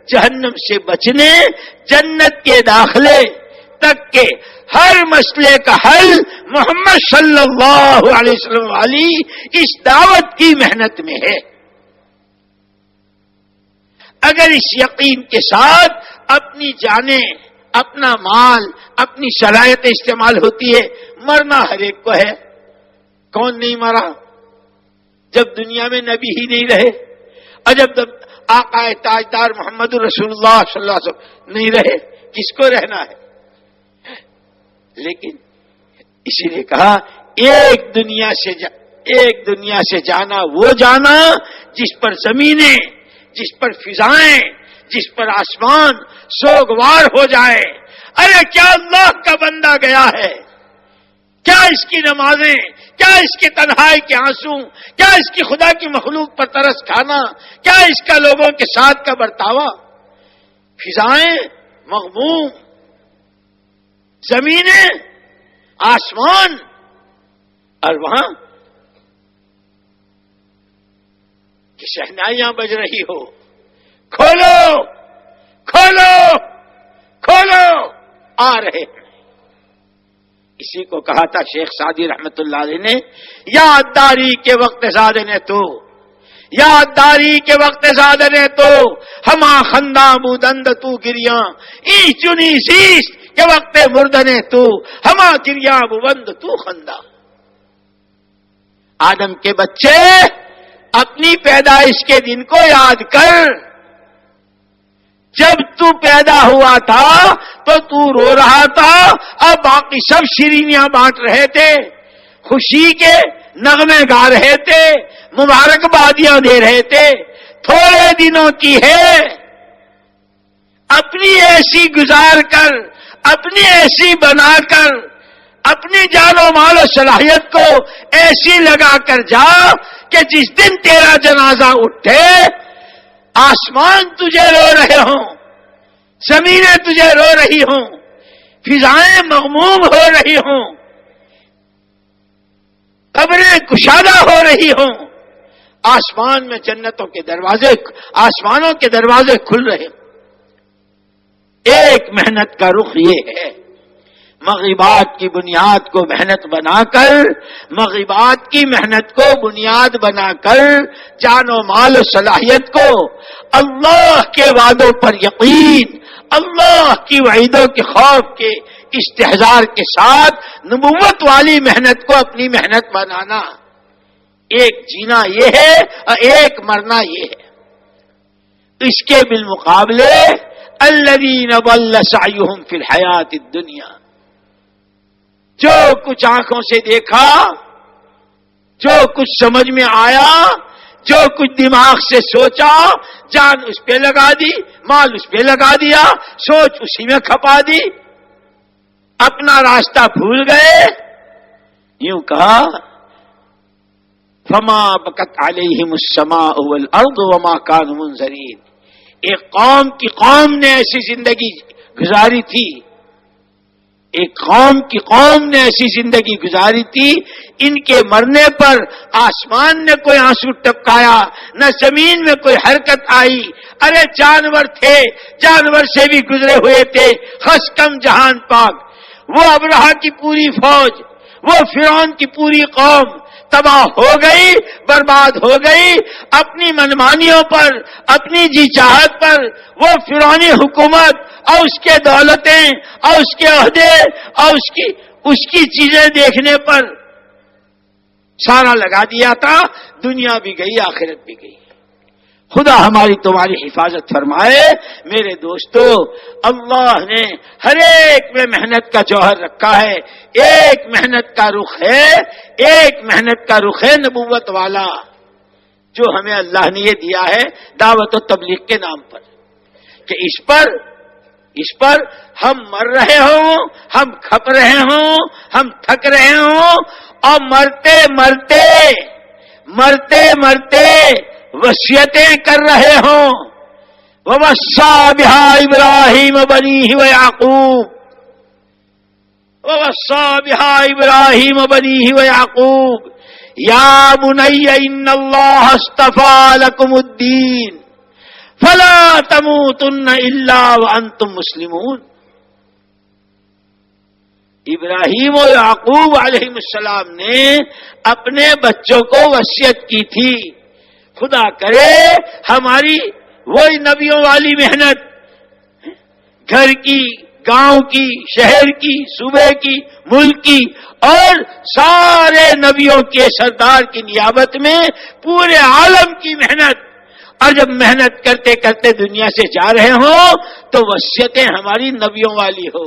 جہنم سے بچنے، جنت کے داخلے تک کے ہر مسئلے کا حل محمد صلی اللہ علیہ وسلم والی اس دعوت کی محنت میں ہے۔ اگر اس یقین کے ساتھ اپنی جانیں، اپنا مال، اپنی صلاحیت استعمال ہوتی ہے، مرنا ہر ایک کو ہے۔ کون نہیں مرا جب دنیا میں نبی ہی نہیں رہے، اور جب آقا تاجدار محمد رسول اللہ صلی اللہ علیہ وسلم نہیں رہے، کس کو رہنا ہے؟ لیکن اسی نے کہا ایک دنیا سے جانا وہ جانا جس پر زمینیں، جس پر فضائیں، جس پر آسمان سوگوار ہو جائے۔ ارے کیا اللہ کا بندہ گیا ہے، کیا اس کی نمازیں، کیا اس کی تنہائی کے آنسو، کیا اس کی خدا کی مخلوق پر ترس کھانا، کیا اس کا لوگوں کے ساتھ کا برتاوا۔ فضائیں مغموم، زمینیں، آسمان، اور وہاں کہ شہنائیاں بج رہی ہو، کھولو کھولو کھولو، آ رہے ہیں۔ اسی کو کہا تھا شیخ سعدی رحمت اللہ علیہ نے، یادداری کے وقت زادے نے تو، یادداری کے وقت زادے نے تو، ہما خندہ بودند تو گریاں، ای چنی زیست کے وقت مردنے تو، ہما گریاں بوند تو خندہ۔ آدم کے بچے اپنی پیدائش کے دن کو یاد کر، جب تو پیدا ہوا تھا تو رو رہا تھا، اب باقی سب شیرینیاں بانٹ رہے تھے، خوشی کے نغمے گا رہے تھے، مبارکبادیاں دے رہے تھے۔ تھوڑے دنوں کی ہے، اپنی ایسی گزار کر، اپنی ایسی بنا کر، اپنی جان و مال و صلاحیت کو ایسی لگا کر جا کہ جس دن تیرا جنازہ اٹھے آسمان تجھے رو رہے ہوں، زمینیں تجھے رو رہی ہوں، فضائیں مغموم ہو رہی ہوں، قبریں کشادہ ہو رہی ہوں، آسمان میں جنتوں کے دروازے، آسمانوں کے دروازے کھل رہے ہوں۔ ایک محنت کا رخ یہ ہے، مغربات کی بنیاد کو محنت بنا کر، مغربات کی محنت کو بنیاد بنا کر، جان و مال و صلاحیت کو اللہ کے وعدوں پر یقین، اللہ کی وعیدوں کے خوف کے استحضار کے ساتھ نبوت والی محنت کو اپنی محنت بنانا۔ ایک جینا یہ ہے اور ایک مرنا یہ ہے۔ اس کے بالمقابلے الذین ضل سعیہم فی الحیات الدنیا، جو کچھ آنکھوں سے دیکھا، جو کچھ سمجھ میں آیا، جو کچھ دماغ سے سوچا، جان اس پہ لگا دی، مال اس پہ لگا دیا، سوچ اسی میں کھپا دی، اپنا راستہ بھول گئے۔ یوں کہا فما بکت علیہم السماء والارض وما كانوا منذرین۔ ایک قوم کی قوم نے ایسی زندگی گزاری تھی، ایک قوم کی قوم نے ایسی زندگی گزاری تھی، ان کے مرنے پر آسمان نے کوئی آنسو ٹپکایا، نہ زمین میں کوئی حرکت آئی۔ ارے جانور تھے، جانور سے بھی گزرے ہوئے تھے، خس کم جہان پاک۔ وہ ابرہہ کی پوری فوج، وہ فرعون کی پوری قوم تباہ ہو گئی، برباد ہو گئی، اپنی منمانیوں پر، اپنی جی چاہت پر وہ فرعونی حکومت اور اس کے دولتیں اور اس کے عہدے اور اس کی چیزیں دیکھنے پر سارا لگا دیا تھا۔ دنیا بھی گئی، آخرت بھی گئی۔ خدا ہماری تمہاری حفاظت فرمائے۔ میرے دوستو، اللہ نے ہر ایک میں محنت کا جوہر رکھا ہے، ایک محنت کا رخ ہے، ایک محنت کا رخ ہے نبوت والا، جو ہمیں اللہ نے یہ دیا ہے دعوت و تبلیغ کے نام پر، کہ اس پر ہم مر رہے ہوں، ہم کھپ رہے ہوں، ہم تھک رہے ہوں، اور مرتے مرتے وصیتیں کر رہے ہوں۔ وَوَصَّىٰ بِهَا إِبْرَاهِيمُ بَنِيهِ وَيَعْقُوبُ، ووصى بها ابراہیم بنیہ ویعقوب یا بنی ان اللہ اصطفى لکم الدین فلا تموتن الا وانتم مسلمون. ابراہیم و یعقوب علیہ السلام نے اپنے بچوں کو وصیت کی تھی، خدا کرے ہماری وہی نبیوں والی محنت، گھر کی، گاؤں کی، شہر کی، صوبے کی، ملک کی اور سارے نبیوں کے سردار کی نیابت میں پورے عالم کی محنت، اور جب محنت کرتے کرتے دنیا سے جا رہے ہوں تو وصیتیں ہماری نبیوں والی ہو.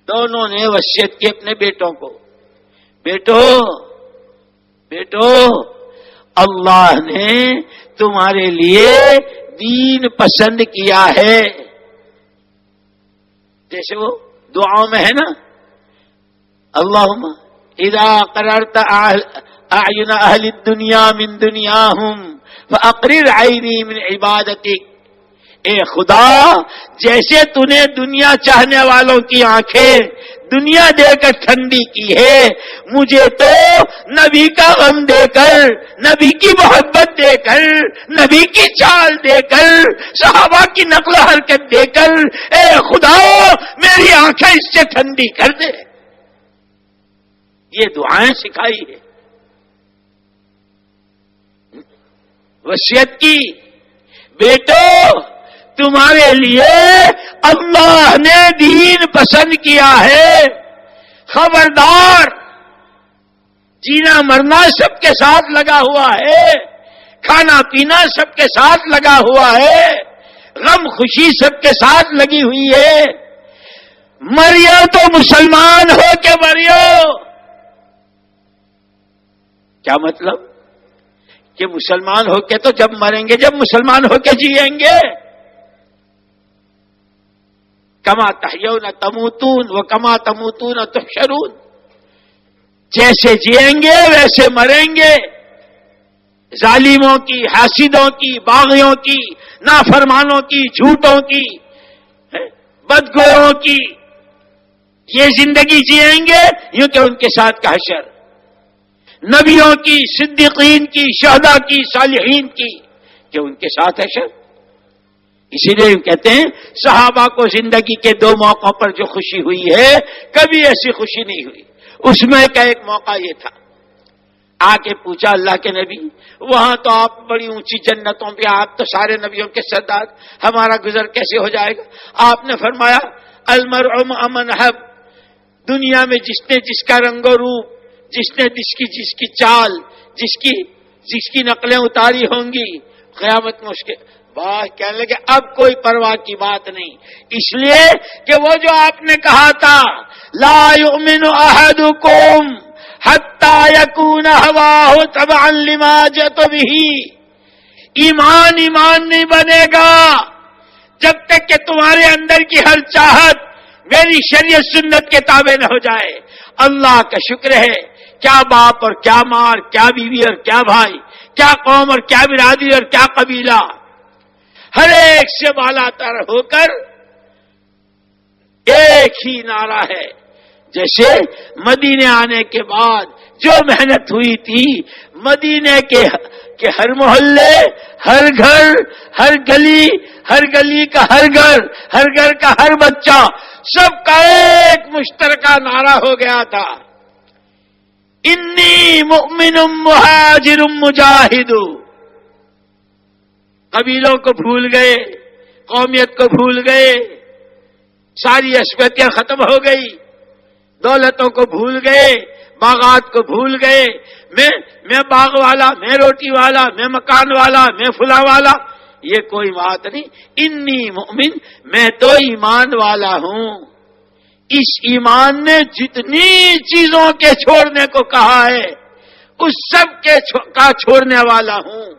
دونوں نے وصیت کی اپنے بیٹوں کو، بیٹو اللہ نے تمہارے لیے دین پسند کیا ہے. جیسے وہ دعاؤں میں ہے نا، اللہم اذا قررت اعین اہل الدنیا من دنیاہم فاقرر عینی من عبادتک. اے خدا، جیسے تو نے دنیا چاہنے والوں کی آنکھیں دنیا دے کر ٹھنڈی کی ہے، مجھے تو نبی کا غم دے کر، نبی کی محبت دے کر، نبی کی چال دے کر، صحابہ کی نقل و حرکت دے کر، اے خدا میری آنکھیں اس سے ٹھنڈی کر دے. یہ دعائیں سکھائی ہے، وصیت کی. بیٹو تمہارے لیے اللہ نے دین پسند کیا ہے، خبردار جینا مرنا سب کے ساتھ لگا ہوا ہے، کھانا پینا سب کے ساتھ لگا ہوا ہے، غم خوشی سب کے ساتھ لگی ہوئی ہے. مریو تو مسلمان ہو کے مریو. کیا مطلب؟ کہ مسلمان ہو کے تو جب مریں گے جب مسلمان ہو کے جیئیں گے. کما تحیون تموتون و کما تموتون تحشرون. جیسے جیئیں گے ویسے مریں گے. ظالموں کی، حاسدوں کی، باغیوں کی، نافرمانوں کی، جھوٹوں کی، بدگویوں کی یہ زندگی جیئیں گے، یوں کہ ان کے ساتھ کا حشر. نبیوں کی، صدیقین کی، شہداء کی، صالحین کی کہ ان کے ساتھ حشر. اسی لیے کہتے ہیں صحابہ کو زندگی کے 2 موقعوں پر جو خوشی ہوئی ہے کبھی ایسی خوشی نہیں ہوئی. اس میں کا ایک موقع یہ تھا، آ کے پوچھا اللہ کے نبی، وہاں تو آپ بڑی اونچی جنتوں پہ، آپ تو سارے نبیوں کے سردار، ہمارا گزر کیسے ہو جائے گا؟ آپ نے فرمایا المرء مع من حب. دنیا میں جس نے جس کا رنگ و روپ، جس نے جس کی چال، جس کی نقلیں اتاری ہوں گی، قیامت میں اس کے واہ کہنے لگے اب کوئی پرواہ کی بات نہیں. اس لیے کہ وہ جو آپ نے کہا تھا لا یؤمن احدکم حتی یکون ہواہ تبعا لما جئت بہ. ایمان نہیں بنے گا جب تک کہ تمہارے اندر کی ہر چاہت میری شریعت سنت کے تابع نہ ہو جائے. اللہ کا شکر ہے، کیا باپ اور کیا ماں اور کیا بیوی اور کیا بھائی، کیا قوم اور کیا برادری اور کیا قبیلہ، ہر ایک سے بالا تر ہو کر ایک ہی نعرہ ہے. جیسے مدینے آنے کے بعد جو محنت ہوئی تھی، مدینے کے ہر محلے، ہر گھر، ہر گلی کا ہر گھر کا ہر بچہ، سب کا ایک مشترکہ نعرہ ہو گیا تھا، انی مؤمن مہاجر مجاہد. قبیلوں کو بھول گئے، قومیت کو بھول گئے، ساری عصبیتیں ختم ہو گئی، دولتوں کو بھول گئے، باغات کو بھول گئے. میں باغ والا، میں روٹی والا، میں مکان والا، میں فلاں والا، یہ کوئی بات نہیں. انی مؤمن، میں تو ایمان والا ہوں. اس ایمان نے جتنی چیزوں کے چھوڑنے کو کہا ہے اس سب کے کا چھوڑنے والا ہوں.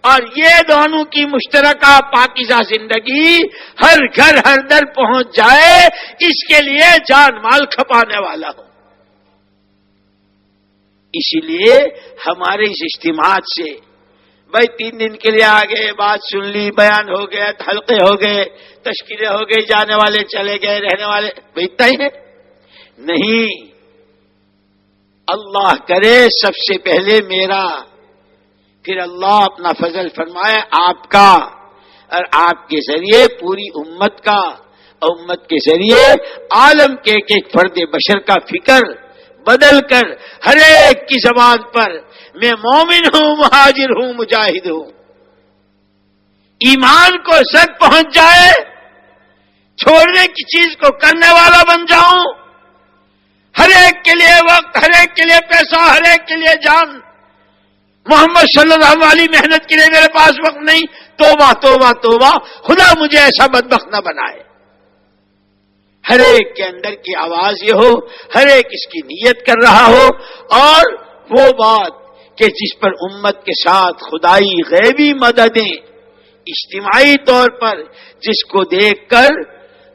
اور یہ دونوں کی مشترکہ پاکیزہ زندگی ہر گھر ہر در پہنچ جائے، اس کے لیے جان مال کھپانے والا ہوں. اسی لیے ہمارے اس اجتماعات سے بھائی 3 دن کے لیے آگے بات سن لی، بیان ہو گیا، حلقے ہو گئے، تشکیلیں ہو گئی، جانے والے چلے گئے، رہنے والے اتنا ہی ہے. نہیں، اللہ کرے سب سے پہلے میرا، پھر اللہ اپنا فضل فرمائے آپ کا، اور آپ کے ذریعے پوری امت کا، اور امت کے ذریعے عالم کے ایک فرد بشر کا فکر بدل کر ہر ایک کی زبان پر میں مومن ہوں، مہاجر ہوں، مجاہد ہوں، ایمان کو سر پہنچ جائے، چھوڑنے کی چیز کو کرنے والا بن جاؤں، ہر ایک کے لیے وقت، ہر ایک کے لیے پیسہ، ہر ایک کے لیے جان، محمد صلی اللہ علیہ وسلم محنت کے لیے میرے پاس وقت نہیں، توبہ توبہ توبہ، خدا مجھے ایسا بدبخت نہ بنائے۔ ہر ایک کے اندر کی آواز یہ ہو، ہر ایک اس کی نیت کر رہا ہو، اور وہ بات کہ جس پر امت کے ساتھ خدائی غیبی مددیں اجتماعی طور پر، جس کو دیکھ کر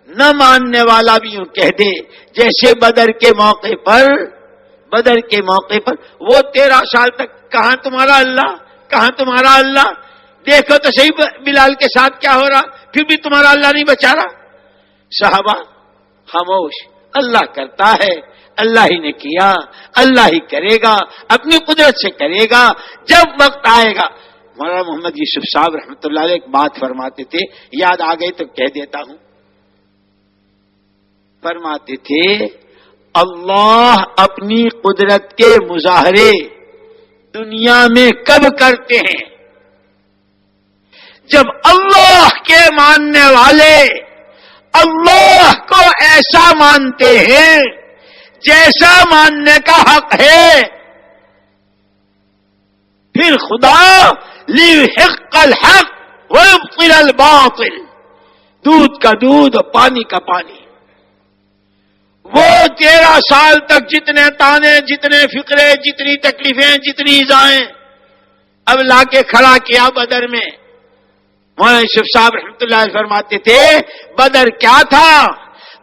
نہ ماننے والا بھی یوں کہہ دے، جیسے بدر کے موقع پر وہ 13 سال تک کہاں تمہارا اللہ، کہاں تمہارا اللہ، دیکھو تو صحیح بلال کے ساتھ کیا ہو رہا، پھر بھی تمہارا اللہ نہیں بچا رہا۔ صحابہ خاموش، اللہ کرتا ہے، اللہ ہی نے کیا، اللہ ہی کرے گا، اپنی قدرت سے کرے گا، جب وقت آئے گا۔ مولانا محمد یوسف صاحب رحمۃ اللہ علیہ ایک بات فرماتے تھے، یاد آ گئی تو کہہ دیتا ہوں۔ فرماتے تھے اللہ اپنی قدرت کے مظاہرے دنیا میں کب کرتے ہیں؟ جب اللہ کے ماننے والے اللہ کو ایسا مانتے ہیں جیسا ماننے کا حق ہے، پھر خدا لیحق الحق ویبطل الباطل، دودھ کا دودھ اور پانی کا پانی، وہ 13 سال تک جتنے تانے، جتنے فکرے، جتنی تکلیفیں، جتنی ایذائیں، اب لا کے کھڑا کیا بدر میں۔ مولانا یوسف صاحب رحمۃ اللہ علیہ فرماتے تھے بدر کیا تھا؟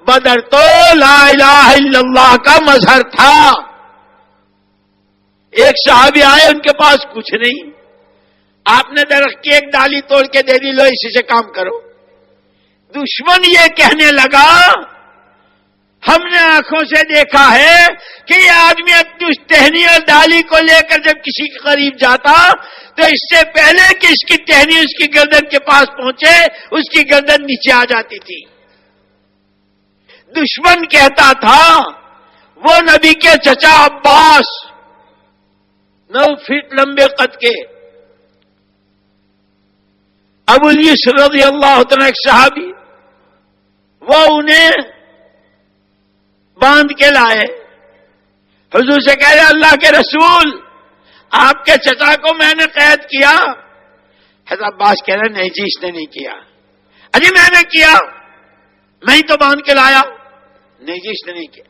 بدر تو لا الہ الا اللہ کا مظہر تھا۔ ایک صحابی آئے، ان کے پاس کچھ نہیں، آپ نے درخت کی ایک ڈالی توڑ کے دے دی، لو اسی سے کام کرو۔ دشمن یہ کہنے لگا، ہم نے آنکھوں سے دیکھا ہے کہ یہ آدمی اپنی اس ٹہنی اور ڈالی کو لے کر جب کسی کے قریب جاتا تو اس سے پہلے کہ اس کی ٹہنی اس کی گردن کے پاس پہنچے، اس کی گردن نیچے آ جاتی تھی۔ دشمن کہتا تھا وہ نبی کے چچا عباس 9 فٹ لمبے قد کے، ابو الیسر رضی اللہ عنہ ایک صحابی، وہ انہیں باندھ کے لائے، حضور سے کہہ رہے اللہ کے رسول آپ کے چچا کو میں نے قید کیا۔ حضرت عباس کہہ رہے نہیں جی اس نے نہیں کیا۔ اجی میں نے کیا، میں ہی تو باندھ کے لایا۔ نہیں جی اس نے نہیں کیا۔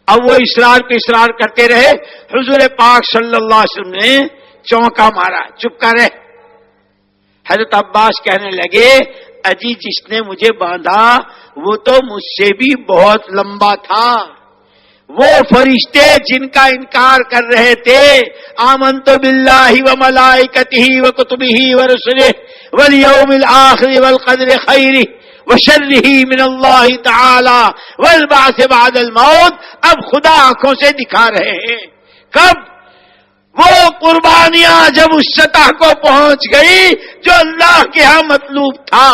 اب وہ اصرار پہ اصرار کرتے رہے، حضور پاک صلی اللہ علیہ وسلم نے چونکا مارا، چپ کر رہے۔ حضرت عباس کہنے لگے اجی جس نے مجھے باندھا وہ تو مجھ سے بھی بہت لمبا تھا، وہ فرشتے جن کا انکار کر رہے تھے آمنت باللہ وملائکتہ وکتبہ ورسلہ والیوم الآخر والقدر خیرہ وشرہ من اللہ تعالی والبعث بعد الموت، اب خدا آنکھوں سے دکھا رہے ہیں۔ کب؟ وہ قربانیاں جب اس سطح کو پہنچ گئی جو اللہ کے ہاں مطلوب تھا۔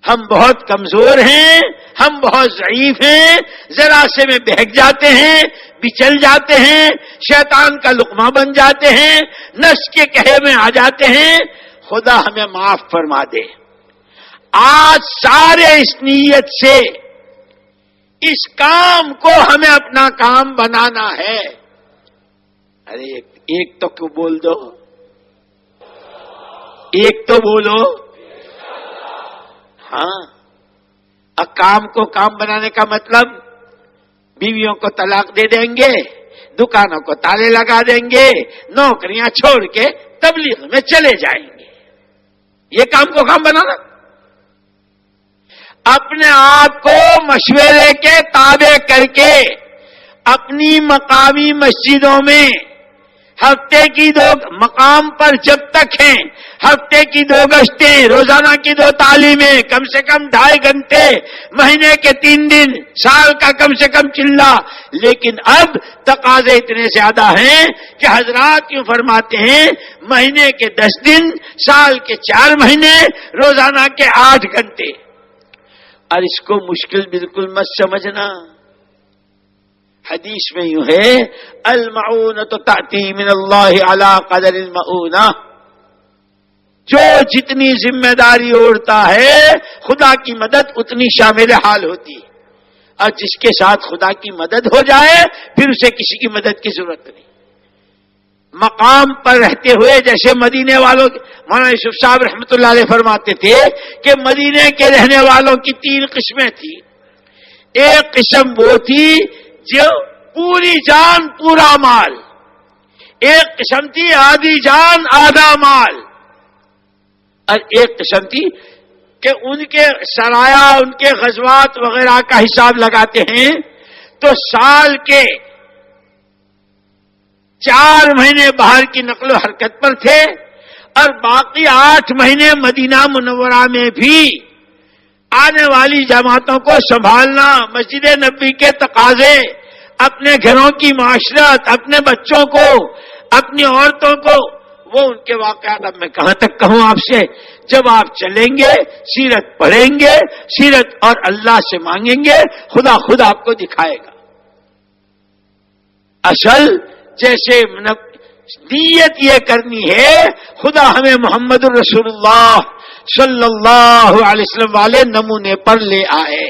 ہم بہت کمزور ہیں، ہم بہت ضعیف ہیں، ذرا سے میں بہک جاتے ہیں، بچل جاتے ہیں، شیطان کا لقمہ بن جاتے ہیں، نفس کے کہے میں آ جاتے ہیں۔ خدا ہمیں معاف فرما دے۔ آج سارے اس نیت سے اس کام کو ہمیں اپنا کام بنانا ہے۔ ارے ایک تو کیوں بول دو، ایک تو بولو۔ ہاں، اب کام کو کام بنانے کا مطلب بیویوں کو طلاق دے دیں گے، دکانوں کو تالے لگا دیں گے، نوکریاں چھوڑ کے تبلیغ میں چلے جائیں گے، یہ کام کو کام بنانا؟ اپنے آپ کو مشورے کے تابع کر کے اپنی مقامی مسجدوں میں ہفتے کی 2 مقام پر جب تک ہیں، ہفتے کی 2 گشتیں، روزانہ کی 2 تعلیمیں، کم سے کم 2.5 گھنٹے، مہینے کے 3 دن، سال کا کم سے کم چلہ. لیکن اب تقاضے اتنے زیادہ ہیں کہ حضرات یوں فرماتے ہیں مہینے کے 10 دن، سال کے 4 مہینے، روزانہ کے 8 گھنٹے. اور اس کو مشکل بالکل مت سمجھنا. حدیث میں یوں ہے المعونۃ تأتی من اللہ علی قدر المعونہ. جو جتنی ذمہ داری اوڑھتا ہے خدا کی مدد اتنی شامل حال ہوتی ہے، اور جس کے ساتھ خدا کی مدد ہو جائے پھر اسے کسی کی مدد کی ضرورت نہیں. مقام پر رہتے ہوئے جیسے مدینے والوں مولانا یوسف صاحب رحمۃ اللہ علیہ فرماتے تھے کہ مدینے کے رہنے والوں کی 3 قسمیں تھیں. ایک قسم وہ تھی جو پوری جان پورا مال، ایک قسم تھی آدھی جان آدھا مال، اور ایک قسم تھی کہ ان کے سرایہ، ان کے غزوات وغیرہ کا حساب لگاتے ہیں تو سال کے 4 مہینے باہر کی نقل و حرکت پر تھے اور باقی 8 مہینے مدینہ منورہ میں بھی آنے والی جماعتوں کو سنبھالنا، مسجد نبوی کے تقاضے، اپنے گھروں کی معاشرت، اپنے بچوں کو، اپنی عورتوں کو. وہ ان کے واقعات اب میں کہاں تک کہوں آپ سے. جب آپ چلیں گے، سیرت پڑھیں گے، سیرت اور اللہ سے مانگیں گے، خدا خود آپ کو دکھائے گا. اصل جیسے نیت یہ کرنی ہے خدا ہمیں محمد الرسول اللہ صلی اللہ علیہ وسلم والے نمونے پر لے آئے.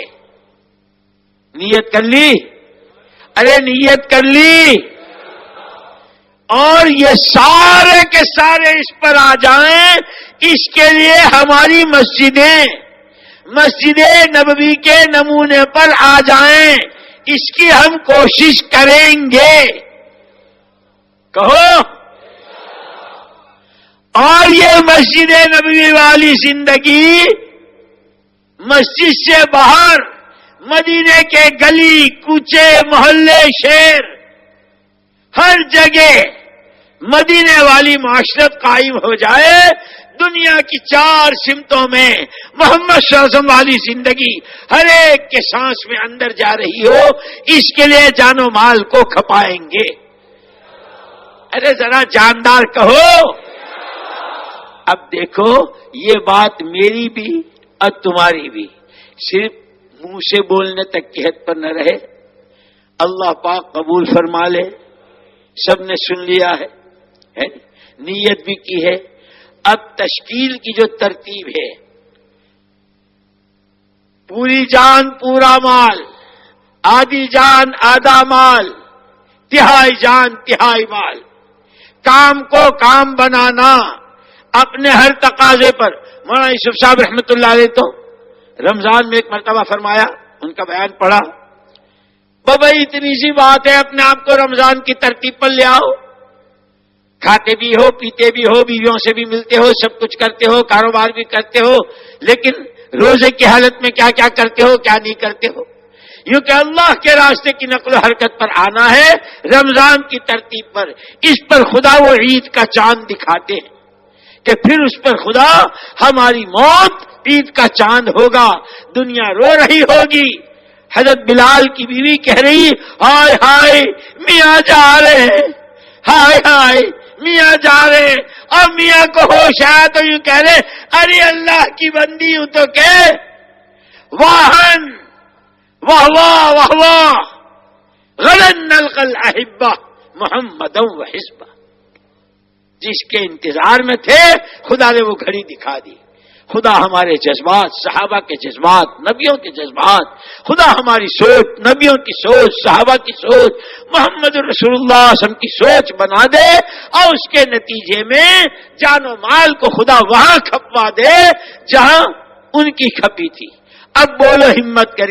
نیت کر لی؟ ارے نیت کر لی؟ اور یہ سارے کے سارے اس پر آ جائیں. اس کے لیے ہماری مسجدیں مسجد نبوی کے نمونے پر آ جائیں. اس کی ہم کوشش کریں گے. کہو. اور یہ مسجد نبوی والی زندگی مسجد سے باہر مدینے کے گلی کوچے محلے شہر ہر جگہ مدینے والی معاشرت قائم ہو جائے. دنیا کی 4 سمتوں میں محمد صلی اللہ علیہ وسلم والی زندگی ہر ایک کے سانس میں اندر جا رہی ہو. اس کے لیے جان و مال کو کھپائیں گے. ارے ذرا جاندار کہو. اب دیکھو یہ بات میری بھی اور تمہاری بھی صرف منہ سے بولنے تک کی حد پر نہ رہے. اللہ پاک قبول فرما لے. سب نے سن لیا ہے نیت بھی کی ہے. اب تشکیل کی جو ترتیب ہے، پوری جان پورا مال، آدھی جان آدھا مال، تہائی جان تہائی مال، کام کو کام بنانا اپنے ہر تقاضے پر. مولانا یوسف صاحب رحمۃ اللہ علیہ تو رمضان میں ایک مرتبہ فرمایا، ان کا بیان پڑھا، بابا اتنی سی بات ہے اپنے آپ کو رمضان کی ترتیب پر لے آؤ. کھاتے بھی ہو، پیتے بھی ہو، بیویوں سے بھی ملتے ہو، سب کچھ کرتے ہو، کاروبار بھی کرتے ہو، لیکن روزے کی حالت میں کیا کیا کرتے ہو، کیا نہیں کرتے ہو. یوں کہ اللہ کے راستے کی نقل و حرکت پر آنا ہے رمضان کی ترتیب پر. اس پر خدا وہ عید کا چاند دکھاتے ہیں کہ پھر اس پر خدا ہماری موت عید کا چاند ہوگا. دنیا رو رہی ہوگی. حضرت بلال کی بیوی کہہ رہی، ہائے ہائے میاں جا رہے ہیں، ہائے ہائے میاں جا رہے. اور میاں کو ہوش آیا تو یوں کہہ رہے، ارے اللہ کی بندی ہوں تو کہ واہن واہ واہ واہ واہ غلن نلقى الاحبہ محمد و حزبہ. جس کے انتظار میں تھے خدا نے وہ گھڑی دکھا دی. خدا ہمارے جذبات، صحابہ کے جذبات، نبیوں کے جذبات، خدا ہماری سوچ، نبیوں کی سوچ، صحابہ کی سوچ، محمد رسول اللہ صلی اللہ علیہ وسلم کی سوچ بنا دے اور اس کے نتیجے میں جان و مال کو خدا وہاں کھپوا دے جہاں ان کی کھپی تھی. اب بولو ہمت کر